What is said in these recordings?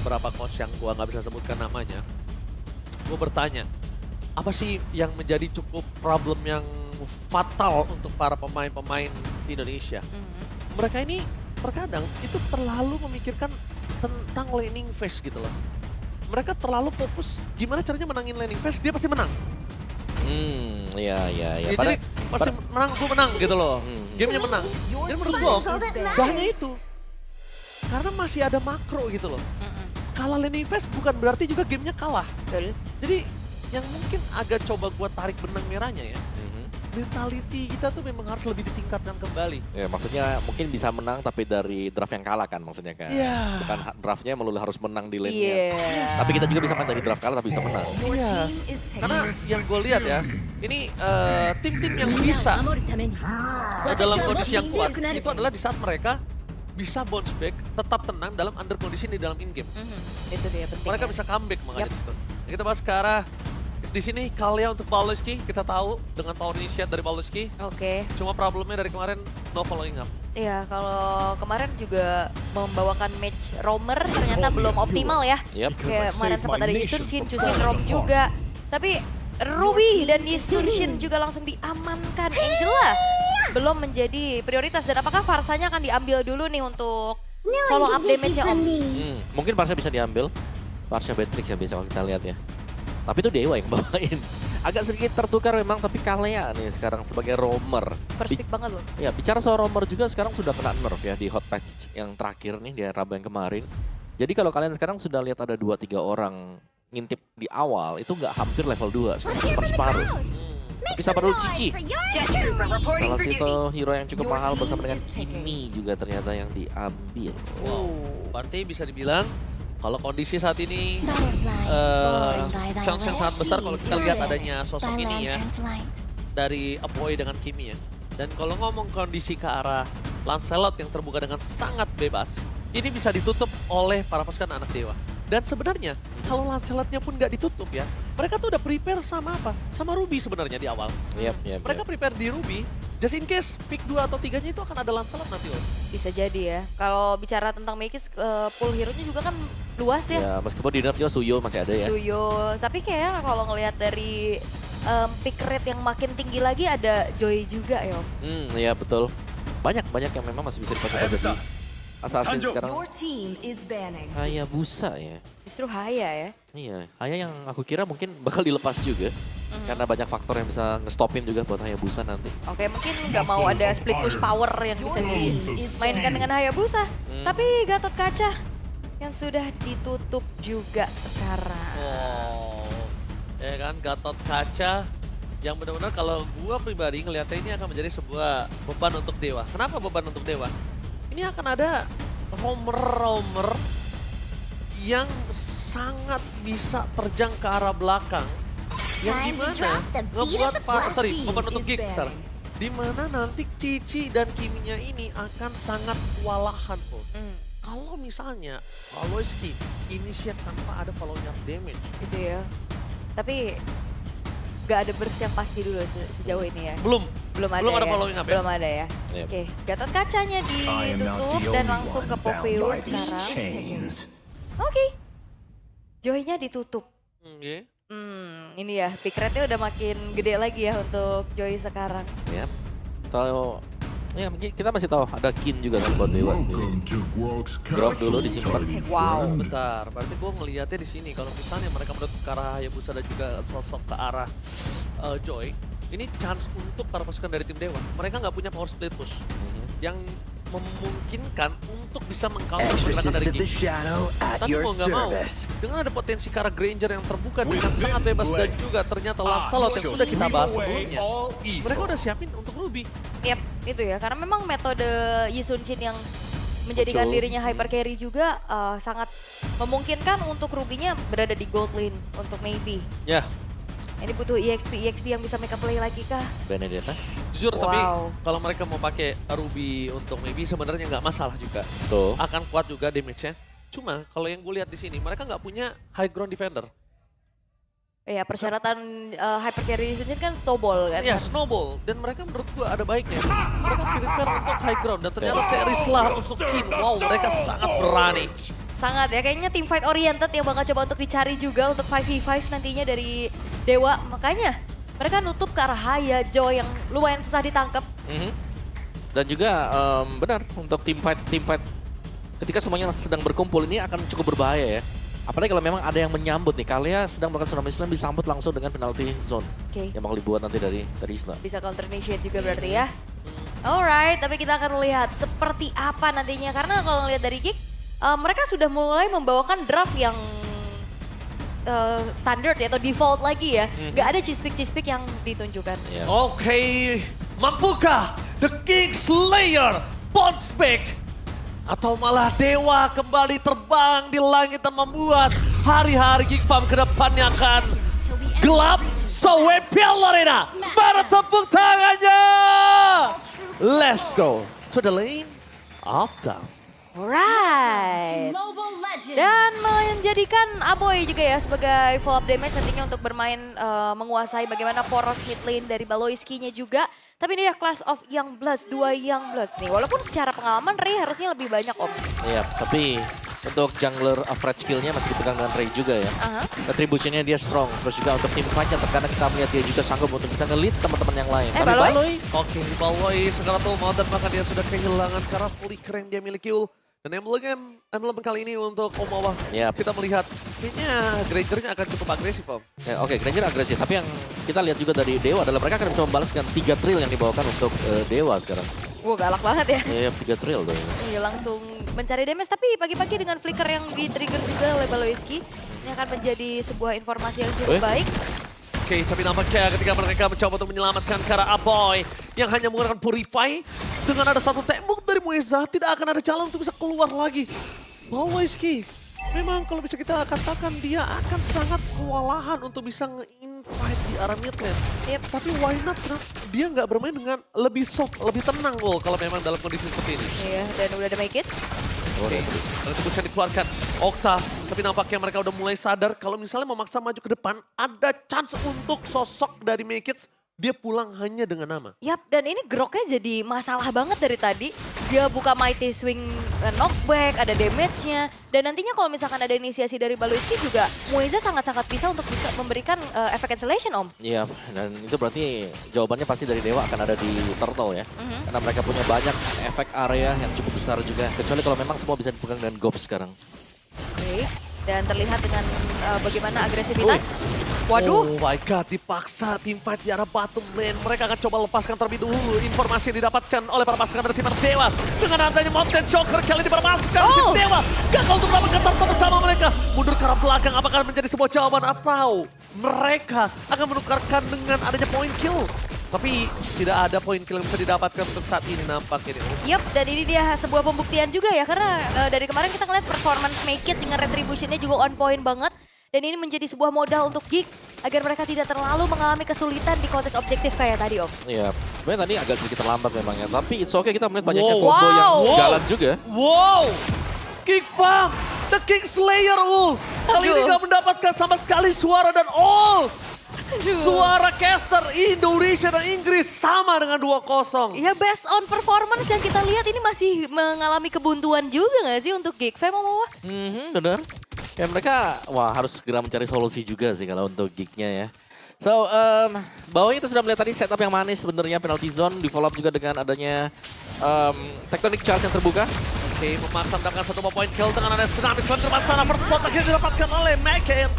beberapa coach yang gua nggak bisa sebutkan namanya, gua bertanya, apa sih yang menjadi cukup problem yang fatal untuk para pemain-pemain di Indonesia? Mereka ini terkadang itu terlalu memikirkan tentang laning phase gitu loh. Mereka terlalu fokus gimana caranya menangin laning phase, dia pasti menang. Iya. Ya, jadi pasti menang, gue menang gitu loh. Gamenya menang. Jadi menurut gue, gak hanya itu. Karena masih ada makro gitu loh. Kalah laning phase bukan berarti juga gamenya kalah. Betul. Jadi yang mungkin agak coba gue tarik benang merahnya ya. Mentality kita tuh memang harus lebih ditingkatkan kembali. Ya maksudnya mungkin bisa menang tapi dari draft yang kalah kan maksudnya kan. Iya. Bukan draftnya melulu harus menang di lane-nya. Tapi kita juga bisa main dari draft kalah tapi bisa menang. Iya. Karena yang gue lihat ya, ini tim-tim yang bisa dalam kondisi yang kuat itu adalah di saat mereka bisa bounce back, tetap tenang dalam under condition di dalam in-game. Itu dia penting. Mereka bisa comeback makanya itu. Kita bahas sekarang. Di sini Kalia untuk Paulowski, kita tahu dengan power initiate dari Paulowski. Oke. Cuma problemnya dari kemarin no following up. Iya, kalau kemarin juga membawakan match roamer ternyata belum optimal ya. Kayak kemarin sempat ada Yisun Shin, Chusin Rom juga. Tapi Ruby dan Yisun Shin juga langsung diamankan. Angela belum menjadi prioritas. Dan apakah Farsanya akan diambil dulu nih untuk follow up damage-nya Om? Mungkin Parsha bisa diambil. Parsha Beatrix ya bisa kalau kita lihat ya. Tapi itu Dewa yang bawain. Agak sedikit tertukar memang, tapi Kalea nih sekarang sebagai roamer. First pick banget loh. Ya, bicara soal roamer juga sekarang sudah kena nerf ya di hot patch yang terakhir nih di Rabu yang kemarin. Jadi kalau kalian sekarang sudah lihat ada 2-3 orang ngintip di awal, itu nggak hampir level 2, sekarang separuh. Bisa perlu Cici. Salah satu hero yang cukup mahal bersama dengan Kimi juga ternyata yang diambil. Wow, berarti bisa dibilang kalau kondisi saat ini chance yang sangat besar kalau kita lihat adanya sosok ini ya dari Apoy dengan Kimi ya. Dan kalau ngomong kondisi ke arah Lancelot yang terbuka dengan sangat bebas, ini bisa ditutup oleh para pasukan anak dewa. Dan sebenarnya kalau Lancelotnya pun nggak ditutup ya, mereka tuh udah prepare sama apa? Sama Ruby sebenarnya di awal. Mereka prepare di Ruby, just in case pick 2 atau 3-nya itu akan ada Lancelot nanti loh. Bisa jadi ya. Kalau bicara tentang Mekis, pool hero-nya juga kan luas ya. Ya, meskipun di nerf juga Suyo masih ada ya. Suyo, tapi kayaknya kalau ngelihat dari pick rate yang makin tinggi lagi ada Joy juga ya Om. Iya betul. Banyak yang memang masih bisa dipakai di Assassin sekarang. Hayabusa ya. Justru Haya ya. Iya, Haya yang aku kira mungkin bakal dilepas juga. Karena banyak faktor yang bisa ngestopin juga buat Hayabusa nanti. Oke, mungkin nggak mau ada split push power yang bisa dimainkan dengan Hayabusa. Tapi Gatot Kaca yang sudah ditutup juga sekarang. Ya kan, Gatot Kaca yang benar-benar kalau gua pribadi ngeliatnya ini akan menjadi sebuah beban untuk Dewa. Kenapa beban untuk Dewa? Ini akan ada roamer yang sangat bisa terjang ke arah belakang. Yang dimana ngebuat beban untuk Gig sekarang. Dimana nanti Cici dan Kiminya ini akan sangat kewalahan tuh. Kalau misalnya Paulowski initiate tanpa ada following up damage. Gitu ya. Tapi gak ada burst yang pasti dulu sejauh ini ya. Belum ada ada ya. following up ya. Belum ada ya. Oke, Gatot Kacanya ditutup dan langsung ke Poveus sekarang. Oke. Joy-nya ditutup. Ini ya, pick rate-nya udah makin gede lagi ya untuk Joy sekarang. Ya. Atau ya kita masih tahu ada Kin juga kan buat Dewa sendiri. Drop dulu disimpan. Wow, bentar. Berarti gue ngelihatnya di sini kalau misalnya mereka menutup ke arah Hayabusa dan juga sosok ke arah Joy, ini chance untuk para pasukan dari tim Dewa. Mereka nggak punya power split push yang memungkinkan untuk bisa meng-counter pergerakan dari King. Tapi mau nggak mau, dengan ada potensi ke arah Granger yang terbuka dengan sangat bebas dan juga ternyata Lancelot yang sudah kita bahas sebelumnya, mereka udah siapin untuk Ruby. Yap, itu ya. Karena memang metode Yisun Shin yang menjadikan dirinya hyper carry juga sangat memungkinkan untuk Ruby-nya berada di gold lane untuk maybe. Ya. Ini butuh EXP yang bisa make play lagi kah? Benedetta? Jujur tapi kalau mereka mau pakai Ruby untuk maybe sebenarnya nggak masalah juga. Tuh. Akan kuat juga damage-nya. Cuma kalau yang gue lihat di sini mereka nggak punya high ground defender. Iya, persyaratan hyper carry Yisun Shin kan snowball kan? Iya, snowball. Dan mereka menurut gue ada baiknya. Mereka prepare untuk high ground dan ternyata Terislah untuk Kin. Wow, mereka sangat berani. Sangat ya, kayaknya team fight oriented yang bakal coba untuk dicari juga untuk 5v5 nantinya dari Dewa. Makanya mereka nutup ke arah Haya, Joy yang lumayan susah ditangkap. Dan juga benar untuk team fight ketika semuanya sedang berkumpul ini akan cukup berbahaya ya. Apalagi kalau memang ada yang menyambut nih, Kalia sedang melakukan Tsunami Slam disambut langsung dengan penalty zone. Oke. Yang bakal dibuat nanti dari Isla. Bisa counter initiate juga berarti ya. Alright, tapi kita akan lihat seperti apa nantinya. Karena kalau ngelihat dari Geek, mereka sudah mulai membawakan draft yang standard ya, atau default lagi ya. Nggak ada cispik-cispik yang ditunjukkan. Yeah. Oke, mampukah The King Slayer bounce back? Atau malah Dewa kembali terbang di langit dan membuat hari-hari Geek Farm ke depannya akan gelap? So WPL Arena, mana tepuk tangannya? Let's go to the lane of down. Alright. Dan menjadikan Aboy juga ya sebagai follow up damage nantinya untuk bermain menguasai bagaimana poros mid lane dari Baloiski-nya juga. Tapi ini ya Clash of Youngbloods, 2 Youngbloods nih. Walaupun secara pengalaman Ray harusnya lebih banyak Om. Iya, tapi untuk jungler average skill-nya masih dipegang dengan Ray juga ya. Retribution-nya dia strong. Terus juga untuk team fight-nya terkadang kita melihat dia juga sanggup untuk bisa nge-lead teman-teman yang lain. Tapi Baloy? Oke, Baloy segala tuh mau dan maka dia sudah kehilangan karena flicker yang dia miliki. Dan emblem kali ini untuk Omawa, kita melihat kayaknya Granger-nya akan cukup agresif Om. Ya, Oke, Granger agresif. Tapi yang kita lihat juga dari Dewa adalah mereka akan bisa membalas dengan 3 trill yang dibawakan untuk Dewa sekarang. Wah galak banget ya. Iya, 3 trill tuh. Iya langsung mencari damage, tapi pagi-pagi dengan flicker yang di-trigger juga oleh Baloiski. Ini akan menjadi sebuah informasi yang cukup baik. Oke, tapi nampaknya ketika mereka mencoba untuk menyelamatkan Kara Aboy yang hanya menggunakan Purify, dengan ada satu tembok dari Mueza, tidak akan ada jalan untuk bisa keluar lagi. Baloiski, memang kalau bisa kita katakan dia akan sangat kewalahan untuk bisa nge-invite di arah mid lane. Tapi why not? Dia nggak bermain dengan lebih soft, lebih tenang loh kalau memang dalam kondisi seperti ini. Iya, dan udah ada make it. Oke, retribution dikeluarkan Okta, tapi nampaknya mereka udah mulai sadar kalau misalnya memaksa maju ke depan, ada chance untuk sosok dari Make It, dia pulang hanya dengan nama. Yap, dan ini groknya jadi masalah banget dari tadi. Dia buka Mighty Swing knockback, ada damage-nya. Dan nantinya kalau misalkan ada inisiasi dari Baloiski juga, Mueza sangat-sangat bisa untuk bisa memberikan efek cancellation Om. Iya, dan itu berarti jawabannya pasti dari Dewa akan ada di Turtle ya. Karena mereka punya banyak efek area yang cukup besar juga. Kecuali kalau memang semua bisa dipegang dengan Gob sekarang. Oke, dan terlihat dengan bagaimana agresivitas. Waduh. Oh my god, dipaksa tim fight di arah bottom lane. Mereka akan coba lepaskan terlebih dahulu informasi yang didapatkan oleh para pasukan dari tim Dewa. Dengan adanya Mountain Shocker kali ini para pasukan tim Dewa gagal untuk mendapatkan target pertama mereka. Mundur ke arah belakang, apakah menjadi sebuah jawaban atau mereka akan menukarkan dengan adanya point kill? Tapi tidak ada point kill yang bisa didapatkan untuk saat ini nampaknya. Yap, dan ini dia sebuah pembuktian juga ya. Karena dari kemarin kita ngeliat performance Make It dengan retribution-nya juga on point banget. Dan ini menjadi sebuah modal untuk Geek agar mereka tidak terlalu mengalami kesulitan di kontes objektif kayak tadi Om. Iya, sebenarnya tadi agak sedikit terlambat memang ya. Tapi it's okay, kita melihat banyaknya combo yang jalan juga. Wow, Geek Farm, The King Slayer kali ini gak mendapatkan sama sekali suara dan suara caster Indonesia dan Inggris sama dengan 2-0. Ya based on performance yang kita lihat ini masih mengalami kebuntuan juga gak sih untuk Geek Fam Om? Bener. Ya mereka harus segera mencari solusi juga sih kalau untuk Geek-nya ya. So, bawahnya itu sudah melihat tadi setup yang manis sebenarnya penalty zone, di follow up juga dengan adanya tectonic charge yang terbuka. Oke, memaksa mendapatkan satu point kill dengan ada Tsunami Slam di depan sana. First spot akhirnya didapatkan oleh Make It.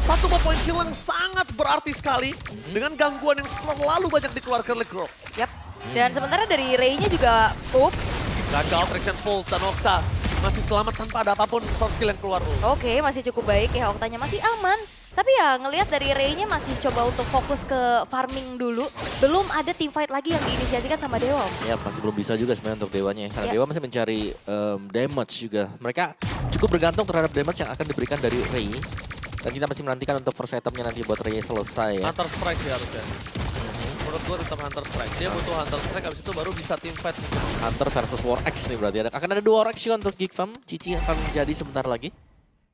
Satu point kill yang sangat berarti sekali dengan gangguan yang selalu banyak dikeluarkan oleh Grok. Yap, dan sementara dari Ray-nya juga gagal Traction Pulse dan Okta masih selamat tanpa ada apapun source skill yang keluar. Oke, masih cukup baik ya, Oktanya masih aman. Tapi ya ngelihat dari Ray-nya masih coba untuk fokus ke farming dulu. Belum ada team fight lagi yang diinisiasikan sama Dewa. Ya masih belum bisa juga sebenarnya untuk Dewanya. Karena Dewa masih mencari damage juga. Mereka cukup bergantung terhadap damage yang akan diberikan dari Ray. Dan kita masih menantikan untuk first itemnya nanti buat Ray selesai ya. Hunter Strike sih harusnya. Menurut gue tetap Hunter Strike. Dia butuh Hunter Strike, habis itu baru bisa team fight. Hunter versus War X nih berarti. Akan ada 2 War X juga untuk Geek Farm. Cici akan jadi sebentar lagi.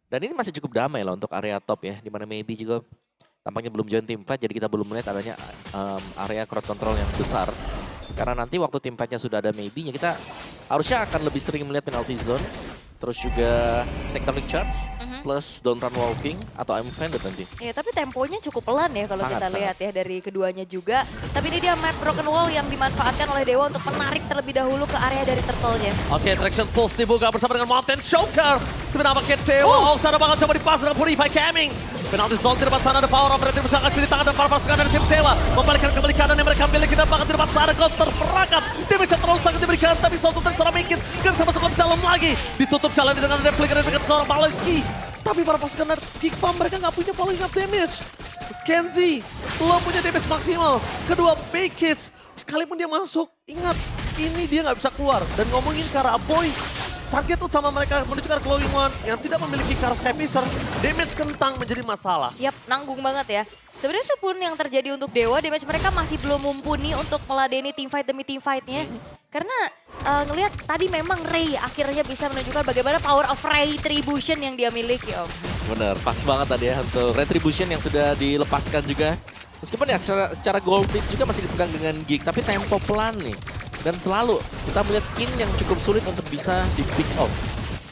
Dan ini masih cukup damai lah untuk area top ya. Dimana maybe juga tampaknya belum join team fight. Jadi kita belum melihat adanya area crowd control yang besar. Karena nanti waktu team fightnya sudah ada maybe-nya, kita harusnya akan lebih sering melihat penalty zone. terus juga tectonic charge, plus don't run walking atau I'm offended nanti. Ya, tapi temponya cukup pelan ya kalau Sangat, kita lihat ya dari keduanya juga. Tapi ini dia map Broken Wall yang dimanfaatkan oleh Dewa untuk menarik terlebih dahulu ke area dari turtle-nya. Oke, Traction Pulse dibuka bersama dengan Mountain Choker. Tapi nampaknya Dewa, sana banget coba dipas dengan Purify Coming. Penalti zone di depan sana ada Power of berarti bersangkat di tangan dan para pasukan dari tim Dewa. Membalikan kembali kanan yang mereka miliki dan banget di depan sana counter perangkap. Damage yang terlalu sangat diberikan, tapi Soto dan seorang Mikit gak bisa masuk ke dalam lagi. Ditutup jalan dengan replika dari dekat seorang Baleski. Tapi para pasukan dari Geek Farm mereka nggak punya following up damage. Kenzie belum punya damage maksimal. Kedua Mikit, sekalipun dia masuk, ingat ini dia nggak bisa keluar. Dan ngomongin ke arah Boy, target utama mereka menuju ke arah Glowing One yang tidak memiliki Kara Sky Piercer, damage kentang menjadi masalah. Yap, nanggung banget ya. Sebenarnya itu pun yang terjadi untuk Dewa, damage mereka masih belum mumpuni untuk meladeni teamfight demi teamfightnya. Karena ngelihat tadi memang Ray akhirnya bisa menunjukkan bagaimana power of Retribution yang dia miliki, Om. Bener, pas banget tadi ya untuk Retribution yang sudah dilepaskan juga. Meskipun ya secara gold lead juga masih dipegang dengan Geek, tapi tempo pelan nih. Dan selalu kita melihat Kin yang cukup sulit untuk bisa di pick off.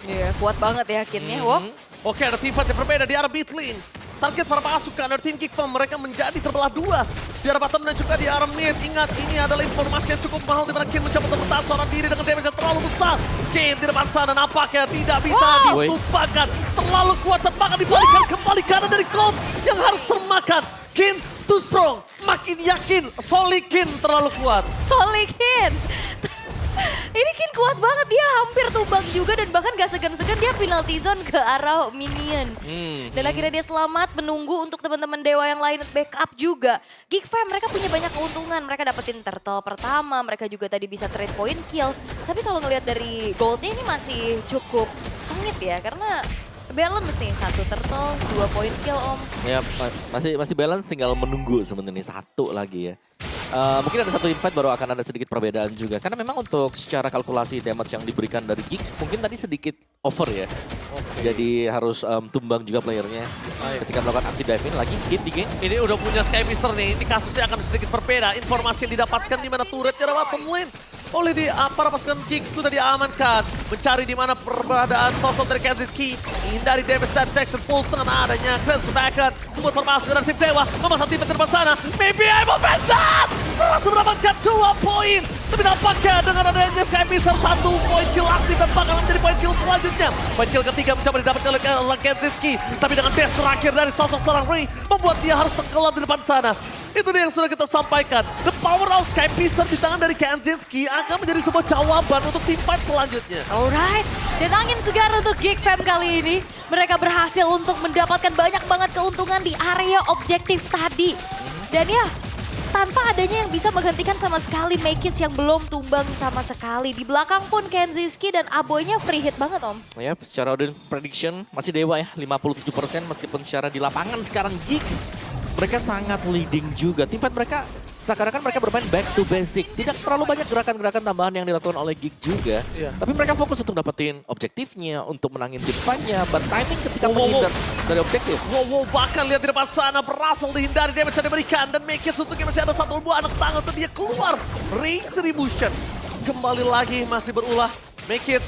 Iya, kuat banget ya Kinnya. Wow. Oke, ada teamfight yang berbeda di arah mid lane. Target para pasukan dari tim Geek Farm mereka menjadi terbelah dua. Di arah bottom dan juga di arah mid. Ingat, ini adalah informasi yang cukup mahal di mana Kin mencoba untuk bertahan seorang diri dengan damage yang terlalu besar. Kin di depan sana nampaknya tidak bisa ditumpahkan. Terlalu kuat dan bahkan dibalikan kembali kanan dari Gold yang harus termakan. Kin too strong, makin yakin Solikin terlalu kuat. Solikin. Ini Kin kuat banget, dia hampir tumbang juga dan bahkan gak segan-segan dia penalty zone ke arah minion. Dan akhirnya dia selamat menunggu untuk teman-teman Dewa yang lain backup juga. Geek Fam mereka punya banyak keuntungan, mereka dapetin turtle pertama, mereka juga tadi bisa trade point kill. Tapi kalau ngelihat dari goldnya ini masih cukup sengit ya karena balance nih, 1 turtle, 2 point kill Om. Ya masih balance, tinggal menunggu sebenarnya satu lagi ya. Mungkin ada satu invite baru akan ada sedikit perbedaan juga. Karena memang untuk secara kalkulasi damage yang diberikan dari Geeks mungkin tadi sedikit over ya. Jadi harus tumbang juga playernya ketika melakukan aksi dive in lagi hit di game. Ini udah punya Sky Piercer nih, ini kasusnya akan sedikit berbeda. Informasi yang didapatkan di mana turret di bottom lane oleh para pasukan Geeks sudah diamankan. Mencari di mana perbedaan sosok dari Kenzie, hindari damage dan detection full dengan adanya cleanse back-an. Membuat para pasukan dari tim Dewa memasang tim di depan sana. Maybe I'm offended! Berhasil mendapatkan 2 poin. Tapi nampaknya dengan adanya Sky Piercer 1 point kill aktif dan bakal menjadi point kill selanjutnya. Point kill ketiga mencoba didapatkan oleh Kenzie. Tapi dengan dash terakhir dari sosok seorang Ray membuat dia harus tenggelam di depan sana. Itu dia yang sudah kita sampaikan. The power of Sky Piercer di tangan dari Kanzinski akan menjadi sebuah jawaban untuk tim fight selanjutnya. Alright, dan angin segar untuk Geek Fam kali ini. Mereka berhasil untuk mendapatkan banyak banget keuntungan di area objektif tadi. Dan ya, tanpa adanya yang bisa menghentikan sama sekali Makis yang belum tumbang sama sekali. Di belakang pun Kanzinski dan Aboynya free hit banget Om. Ya, secara audience prediction masih Dewa ya, 57% meskipun secara di lapangan sekarang Geek mereka sangat leading juga. Tim fight mereka seakan-akan mereka bermain back to basic. Tidak terlalu banyak gerakan-gerakan tambahan yang dilakukan oleh Geek juga. Tapi mereka fokus untuk dapetin objektifnya, untuk menangin tim fight-nya. But timing ketika menghindar dari objektif. Bahkan lihat di depan sana berhasil dihindari damage yang diberikan. Dan Make It untuknya masih ada 1 buah anak tangan untuk dia keluar. Retribution kembali lagi masih berulah. Make It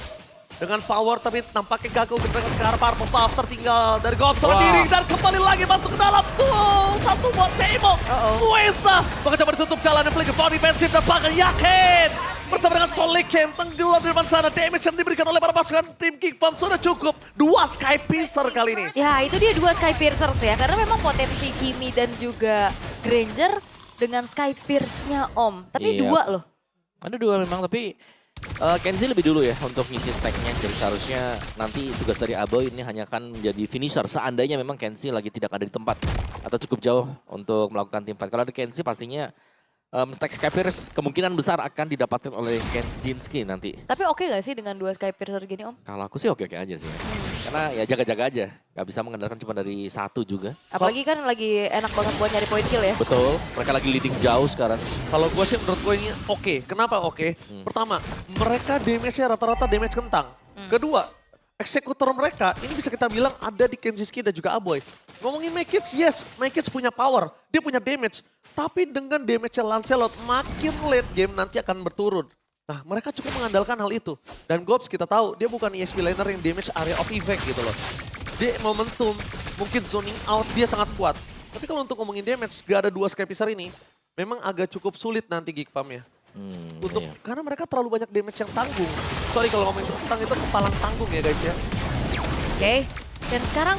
dengan power tapi nampaknya gagal untuk ke arah Purple Buff, tertinggal dari God seorang diri dan kembali lagi masuk ke dalam tuh 1 buat table. Wesa bakal coba ditutup jalan yang flicker for defensif dan bakal yakin bersama dengan Solikin tenggelam di depan sana. Damage yang diberikan oleh para pasukan tim Geek Farm sudah cukup. 2 Sky Piercer kali ini. Ya itu dia 2 Sky Piercers ya karena memang potensi Kimi dan juga Granger dengan Sky Pierce-nya Om. Tapi 2 loh. Ada 2 memang tapi Kenzie lebih dulu ya untuk ngisi stacknya. Jadi seharusnya nanti tugas dari Aboy ini hanya akan menjadi finisher. Seandainya memang Kenzie lagi tidak ada di tempat atau cukup jauh untuk melakukan team fight. Kalau ada Kenzie pastinya stack Sky Pierce kemungkinan besar akan didapatkan oleh Kenzinski nanti. Tapi oke gak sih dengan 2 Sky Piercer gini Om? Kalau aku sih oke-oke aja sih. Karena ya jaga-jaga aja. Gak bisa mengandalkan cuma dari 1 juga. Apalagi kan lagi enak banget buat nyari point kill ya. Betul, mereka lagi leading jauh sekarang. Kalau gue sih menurut gue ini oke. Kenapa oke? Pertama, mereka damage-nya rata-rata damage kentang. Kedua, eksekutor mereka ini bisa kita bilang ada di Kenzinski dan juga Aboy. Ngomongin Makits, yes, Makits punya power, dia punya damage. Tapi dengan damage-nya Lancelot makin late game nanti akan berturun. Nah, mereka cukup mengandalkan hal itu. Dan Gobs kita tahu, dia bukan ESP laner yang damage area of effect gitu loh. Dia momentum, mungkin zoning out, dia sangat kuat. Tapi kalau untuk ngomongin damage, gak ada 2 Skypisar ini, memang agak cukup sulit nanti Geek Farm ya. Karena mereka terlalu banyak damage yang tanggung. Sorry kalau ngomongin tentang itu kepalang tanggung ya guys ya. Oke. Dan sekarang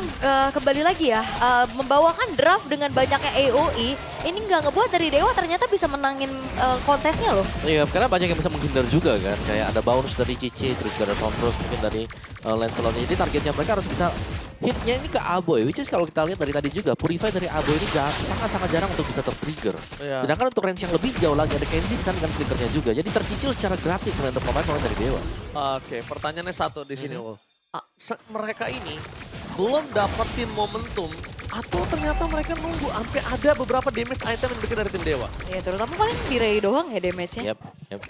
kembali lagi ya, membawakan draft dengan banyaknya AOE, ini nggak ngebuat dari Dewa ternyata bisa menangin kontesnya loh. Iya, karena banyak yang bisa menghindar juga kan. Kayak ada bounce dari Cici, terus juga ada Tombrose mungkin dari Lancelot. Jadi targetnya mereka harus bisa hitnya ini ke Aboy. Which is kalau kita lihat dari tadi juga, Purify dari Aboy ini sangat-sangat jarang untuk bisa ter-trigger. Iya. Sedangkan untuk range yang lebih jauh lagi ada Kenzie di sana dengan flickernya juga. Jadi tercicil secara gratis untuk pemain dari Dewa. Oke, pertanyaannya satu di sini Ul. Mereka ini belum dapetin momentum atau ternyata mereka nunggu sampai ada beberapa damage item yang diberikan dari tim Dewa. Ya terutama paling di Ray doang ya damage-nya. Yep.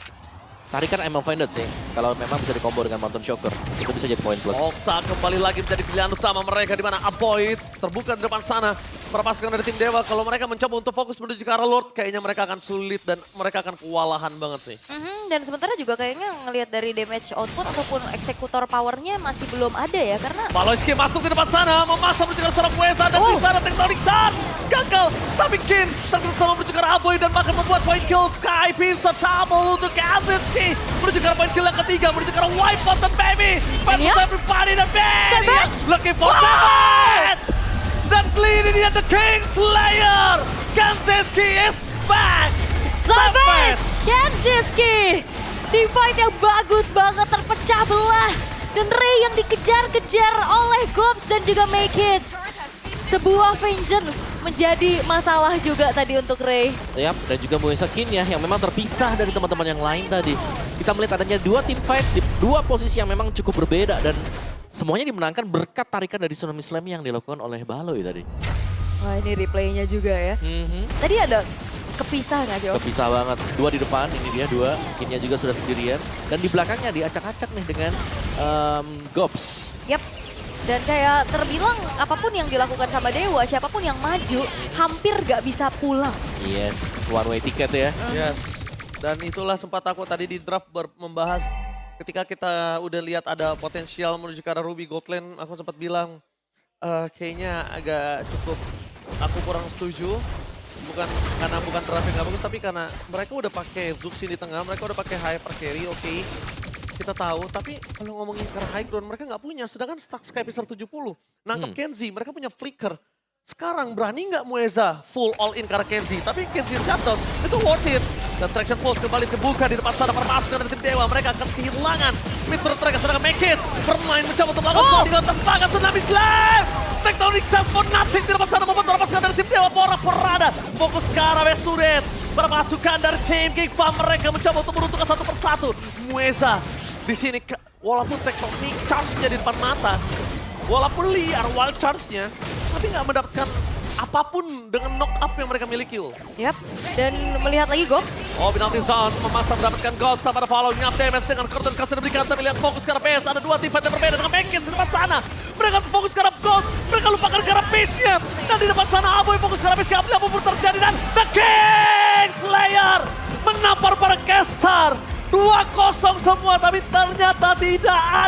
Tarikan Emma Finded sih, kalau memang bisa dikombo dengan Mountain Shocker, itu bisa jadi poin plus. Okta kembali lagi menjadi pilihan utama mereka di mana Aboy terbuka di depan sana. Perpasukan dari tim Dewa, kalau mereka mencoba untuk fokus menuju ke arah Lord, kayaknya mereka akan sulit dan mereka akan kewalahan banget sih. Dan sementara juga kayaknya ngelihat dari damage output ataupun eksekutor powernya masih belum ada ya, karena Valoisky masuk di depan sana, memasang menuju ke seorang Puesa dan di sana Tectonic Charge gagal. Tapi Kin terus menuju ke arah Aboy dan bahkan membuat point kill. Sky bisa double untuk Kaczynski. Menuju ke arah point kill yang ketiga, menuju ke arah wipe button baby. Versus everybody dan Savage! Looking for Savage! Dan kali ini dia The Kingslayer. Kaczynski is back. Savage! Kaczynski! Team fight yang bagus banget terpecah belah. Dan Ray yang dikejar-kejar oleh Gobs dan juga Maykids. Sebuah vengeance menjadi masalah juga tadi untuk Ray. Yap, dan juga Moisa Kin ya, yang memang terpisah dari teman-teman yang lain tadi. Kita melihat adanya 2 team fight di 2 posisi yang memang cukup berbeda dan semuanya dimenangkan berkat tarikan dari Tsunami Slam yang dilakukan oleh Baloy tadi. Wah ini replaynya juga ya. Tadi ada kepisah nggak sih? Kepisah banget. 2 di depan, ini dia 2. Kinnya juga sudah sendirian. Dan di belakangnya diacak-acak nih dengan Gobs. Yap. Dan kayak terbilang apapun yang dilakukan sama Dewa, siapapun yang maju hampir gak bisa pulang. Yes, one way ticket ya. Yes. Dan itulah sempat aku tadi di draft membahas ketika kita udah lihat ada potensial menuju ke arah Ruby Goldland, aku sempat bilang kayaknya agak cukup aku kurang setuju. Bukan draft yang gak bagus, tapi karena mereka udah pakai Zuxin di tengah, mereka udah pakai Hyper Carry, oke. Kita tahu, tapi kalau ngomongin ke arah high ground mereka nggak punya, sedangkan stack Skypisar 70. Nangkep Kenzie, mereka punya flicker. Sekarang berani nggak Mueza full all in ke arah Kenzie, tapi Kenzie shutdown, itu worth it. Dan traction pulse kembali terbuka di depan sana permasukan dari tim Dewa, mereka akan kehilangan mid-turret mereka sedangkan Maykids bermain mencoba untuk melakukan dengan tembakan Tsunami Slam. Tectonic Charge for nothing di depan sana membuat permasukan dari tim Dewa, Porada fokus ke arah West Turret. Permasukan dari tim Geek Farm, mereka mencoba untuk meruntuhkan satu persatu. Mueza di sini, walaupun Tectonic Charge-nya di depan mata, walaupun liar wild charge-nya, tapi nggak mendapatkan apapun dengan knock up yang mereka miliki. Yap, dan melihat lagi Gobs. Oh, penalty zone memasang mendapatkan gold tanpa ada following up damage dengan curtain cast yang diberikan. Tapi lihat fokus ke arah PS, ada 2 tim fight yang berbeda dengan Maykids di depan sana. Mereka fokus ke arah gold, mereka lupakan ke arah PS-nya. Dan di depan sana Aboy fokus ke arah PS, apa pun terjadi dan The Kingslayer menampar para caster. 2-0 semua, tapi ternyata tidak ada